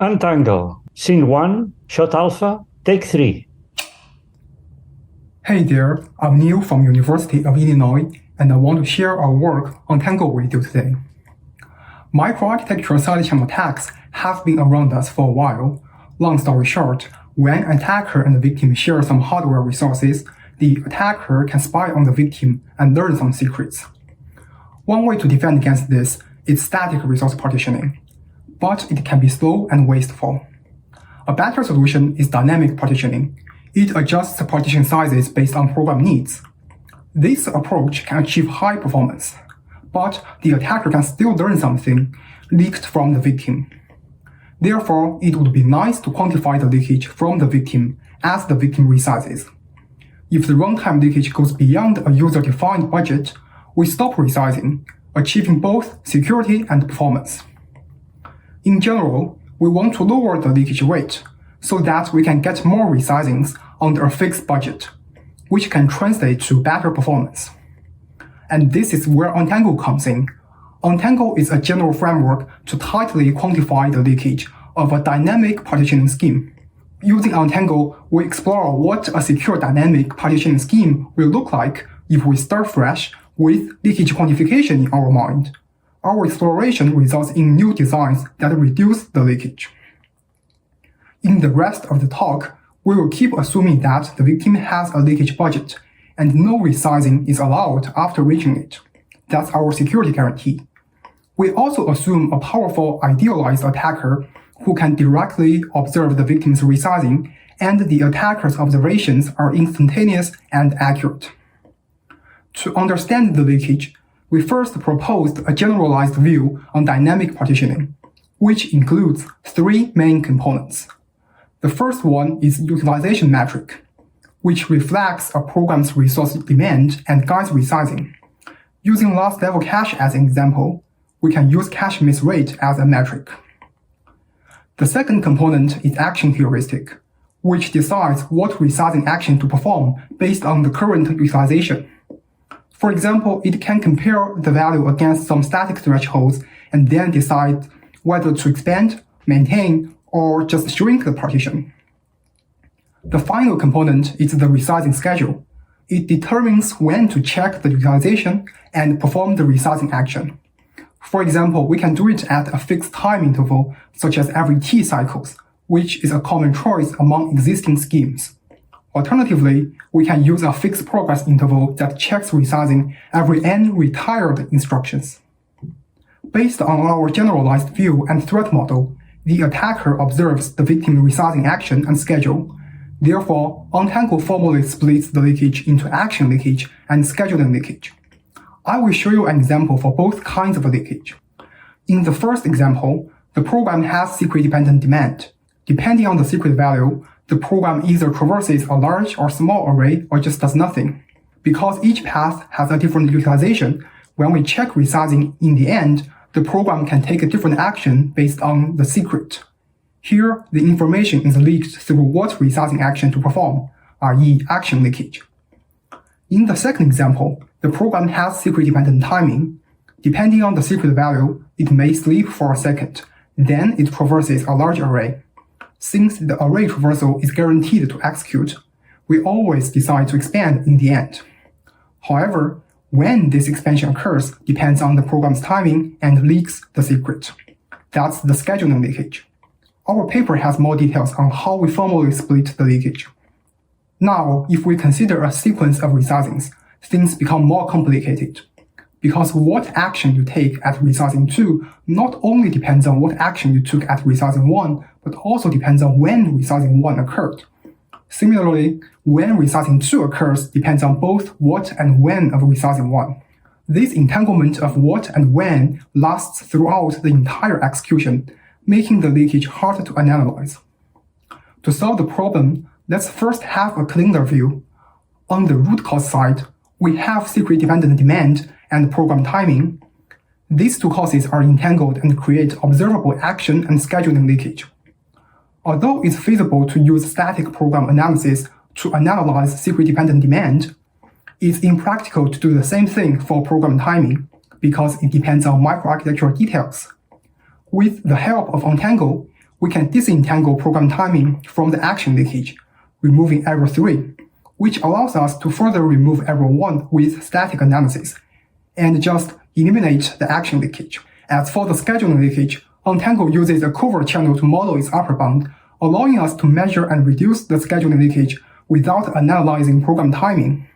Untangle, Scene 1, Shot Alpha, Take 3. Hey there, I'm Neil from University of Illinois, and I want to share our work on Untangle with you today. Microarchitectural side channel attacks have been around us for a while. Long story short, when an attacker and the victim share some hardware resources, the attacker can spy on the victim and learn some secrets. One way to defend against this is static resource partitioning, but it can be slow and wasteful. A better solution is dynamic partitioning. It adjusts the partition sizes based on program needs. This approach can achieve high performance, but the attacker can still learn something leaked from the victim. Therefore, it would be nice to quantify the leakage from the victim as the victim resizes. If the runtime leakage goes beyond a user-defined budget, we stop resizing, achieving both security and performance. In general, we want to lower the leakage rate so that we can get more resizings under a fixed budget, which can translate to better performance. And this is where Untangle comes in. Untangle is a general framework to tightly quantify the leakage of a dynamic partitioning scheme. Using Untangle, we explore what a secure dynamic partitioning scheme will look like if we start fresh with leakage quantification in our mind. Our exploration results in new designs that reduce the leakage. In the rest of the talk, we will keep assuming that the victim has a leakage budget and no resizing is allowed after reaching it. That's our security guarantee. We also assume a powerful idealized attacker who can directly observe the victim's resizing, and the attacker's observations are instantaneous and accurate. To understand the leakage, we first proposed a generalized view on dynamic partitioning, which includes three main components. The first one is utilization metric, which reflects a program's resource demand and guides resizing. Using last level cache as an example, we can use cache miss rate as a metric. The second component is action heuristic, which decides what resizing action to perform based on the current utilization. For example, it can compare the value against some static thresholds and then decide whether to expand, maintain, or just shrink the partition. The final component is the resizing schedule. It determines when to check the utilization and perform the resizing action. For example, we can do it at a fixed time interval, such as every T cycles, which is a common choice among existing schemes. Alternatively, we can use a fixed progress interval that checks resizing every n retired instructions. Based on our generalized view and threat model, the attacker observes the victim resizing action and schedule. Therefore, Untangle formally splits the leakage into action leakage and scheduling leakage. I will show you an example for both kinds of leakage. In the first example, the program has secret-dependent demand. Depending on the secret value, the program either traverses a large or small array or just does nothing. Because each path has a different utilization, when we check resizing in the end, the program can take a different action based on the secret. Here, the information is leaked through what resizing action to perform, i.e. action leakage. In the second example, the program has secret-dependent timing. Depending on the secret value, it may sleep for a second, then it traverses a large array. Since the array traversal is guaranteed to execute, we always decide to expand in the end. However, when this expansion occurs depends on the program's timing and leaks the secret. That's the scheduling leakage. Our paper has more details on how we formally split the leakage. Now, if we consider a sequence of resizings, things become more complicated. Because what action you take at resizing 2 not only depends on what action you took at resizing 1, but also depends on when resizing 1 occurred. Similarly, when resizing 2 occurs depends on both what and when of resizing 1. This entanglement of what and when lasts throughout the entire execution, making the leakage harder to analyze. To solve the problem, let's first have a cleaner view. On the root cause side, we have secret-dependent demand and program timing. These two causes are entangled and create observable action and scheduling leakage. Although it's feasible to use static program analysis to analyze secret-dependent demand, it's impractical to do the same thing for program timing because it depends on microarchitectural details. With the help of Untangle, we can disentangle program timing from the action leakage, removing error 3, which allows us to further remove error 1 with static analysis, and just eliminate the action leakage. As for the scheduling leakage, Untangle uses a covert channel to model its upper bound, allowing us to measure and reduce the scheduling leakage without analyzing program timing.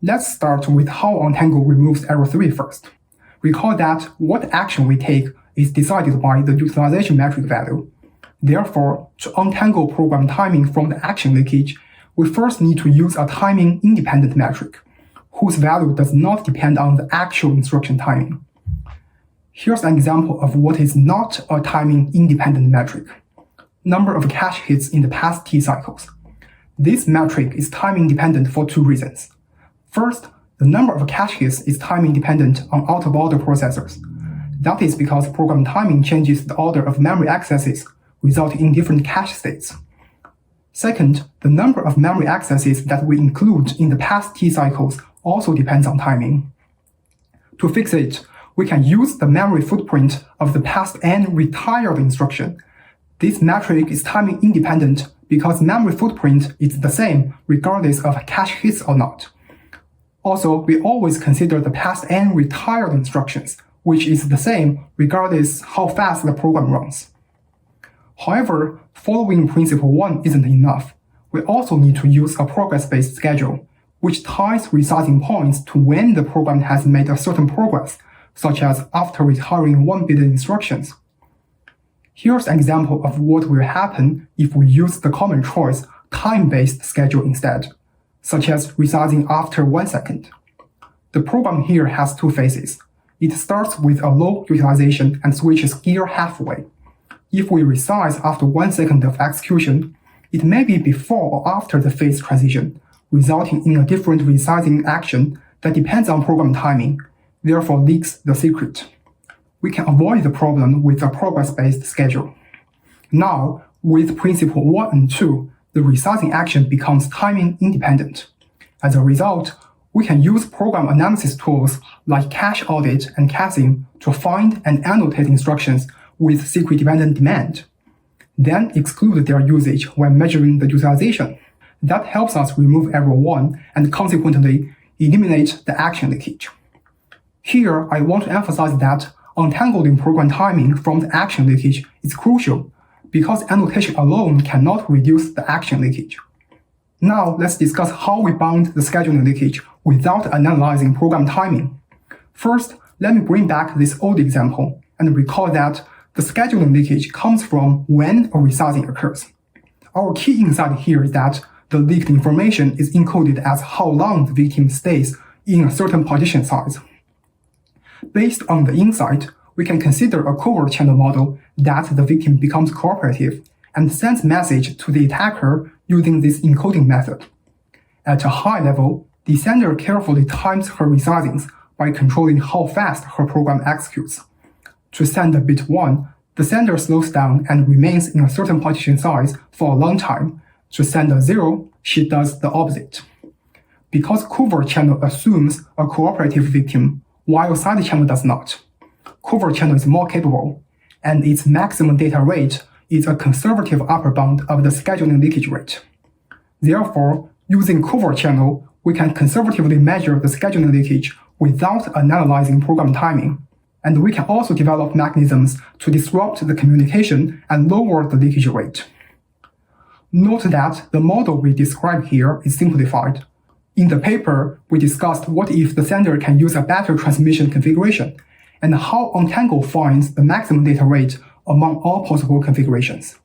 Let's start with how Untangle removes error 3 first. Recall that what action we take is decided by the utilization metric value. Therefore, to untangle program timing from the action leakage, we first need to use a timing-independent metric, whose value does not depend on the actual instruction timing. Here's an example of what is not a timing-independent metric: number of cache hits in the past T cycles. This metric is time-independent for two reasons. First, the number of cache hits is time-independent on out-of-order processors. That is because program timing changes the order of memory accesses, resulting in different cache states. Second, the number of memory accesses that we include in the past T cycles also depends on timing. To fix it, we can use the memory footprint of the past n retired instruction. This metric is timing independent because memory footprint is the same regardless of cache hits or not. Also, we always consider the past n retired instructions, which is the same regardless how fast the program runs. However, following principle 1 isn't enough. We also need to use a progress-based schedule, which ties resizing points to when the program has made a certain progress, such as after retiring 1 billion instructions. Here's an example of what will happen if we use the common choice time-based schedule instead, such as resizing after 1 second. The program here has two phases. It starts with a low utilization and switches gear halfway. If we resize after 1 second of execution, it may be before or after the phase transition, resulting in a different resizing action that depends on program timing, therefore leaks the secret. We can avoid the problem with a progress-based schedule. Now, with principle 1 and 2, the resizing action becomes timing independent. As a result, we can use program analysis tools like cache audit and caching to find and annotate instructions with secret-dependent demand, then exclude their usage when measuring the utilization. That helps us remove error 1 and consequently eliminate the action leakage. Here, I want to emphasize that untangling program timing from the action leakage is crucial because annotation alone cannot reduce the action leakage. Now, let's discuss how we bound the scheduling leakage without analyzing program timing. First, let me bring back this old example and recall that the scheduling leakage comes from when a resizing occurs. Our key insight here is that the leaked information is encoded as how long the victim stays in a certain partition size. Based on the insight, we can consider a covert channel model that the victim becomes cooperative and sends message to the attacker using this encoding method. At a high level, the sender carefully times her resizings by controlling how fast her program executes. To send a bit 1, the sender slows down and remains in a certain partition size for a long time. To send a 0, she does the opposite. Because Covert Channel assumes a cooperative victim, while side channel does not, Covert Channel is more capable, and its maximum data rate is a conservative upper bound of the scheduling leakage rate. Therefore, using Covert Channel, we can conservatively measure the scheduling leakage without analyzing program timing. And we can also develop mechanisms to disrupt the communication and lower the leakage rate. Note that the model we describe here is simplified. In the paper, we discussed what if the sender can use a better transmission configuration, and how Untangle finds the maximum data rate among all possible configurations.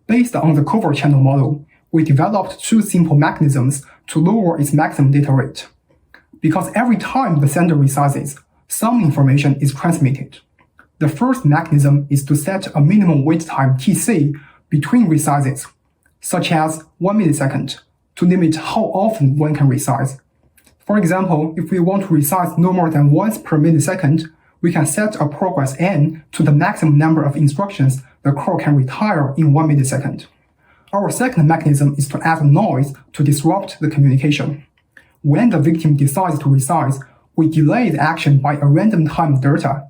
Based on the Covert Channel model, we developed two simple mechanisms to lower its maximum data rate. Because every time the sender resizes, some information is transmitted. The first mechanism is to set a minimum wait time Tc between resizes, such as 1 millisecond, to limit how often one can resize. For example, if we want to resize no more than once per millisecond, we can set a progress n to the maximum number of instructions the core can retire in 1 millisecond. Our second mechanism is to add noise to disrupt the communication. When the victim decides to resize, we delay the action by a random time delta.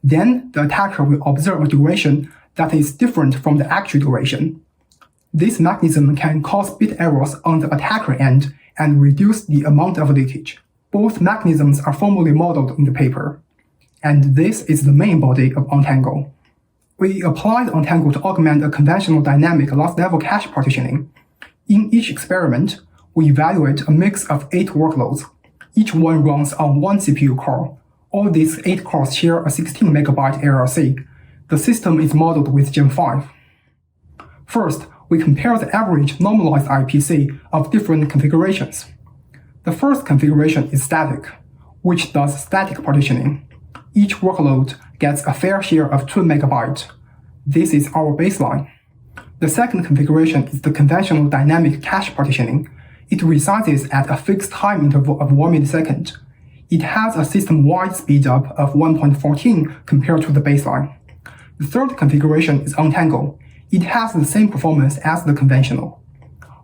Then the attacker will observe a duration that is different from the actual duration. This mechanism can cause bit errors on the attacker end and reduce the amount of leakage. Both mechanisms are formally modeled in the paper, and this is the main body of Untangle. We applied Untangle to augment a conventional dynamic last-level cache partitioning. In each experiment, we evaluate a mix of 8 workloads. Each one runs on one CPU core. All these 8 cores share a 16 MB ARC. The system is modeled with Gen 5. First, we compare the average normalized IPC of different configurations. The first configuration is static, which does static partitioning. Each workload gets a fair share of 2 MB. This is our baseline. The second configuration is the conventional dynamic cache partitioning. It resizes at a fixed time interval of 1 millisecond. It has a system-wide speedup of 1.14 compared to the baseline. The third configuration is Untangle. It has the same performance as the conventional.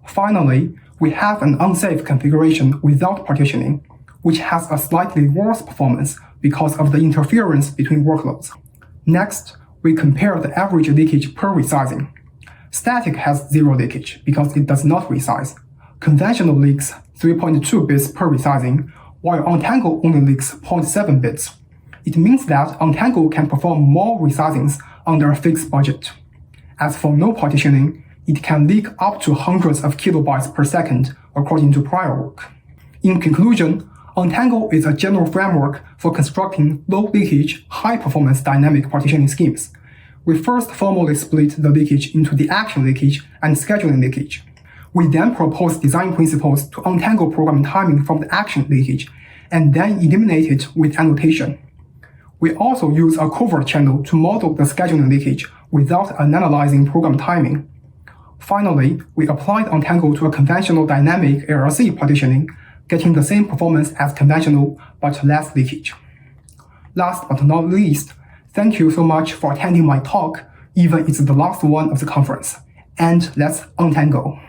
Finally, we have an unsafe configuration without partitioning, which has a slightly worse performance because of the interference between workloads. Next, we compare the average leakage per resizing. Static has 0 leakage because it does not resize. Conventional leaks 3.2 bits per resizing, while Untangle only leaks 0.7 bits. It means that Untangle can perform more resizings under a fixed budget. As for no partitioning, it can leak up to hundreds of kilobytes per second, according to prior work. In conclusion, Untangle is a general framework for constructing low-leakage, high-performance dynamic partitioning schemes. We first formally split the leakage into the action leakage and scheduling leakage. We then propose design principles to untangle program timing from the action leakage, and then eliminate it with annotation. We also use a Covert Channel to model the scheduling leakage without analyzing program timing. Finally, we applied Untangle to a conventional dynamic ARC partitioning, getting the same performance as conventional but less leakage. Last but not least, thank you so much for attending my talk, even it's the last one of the conference. And let's untangle.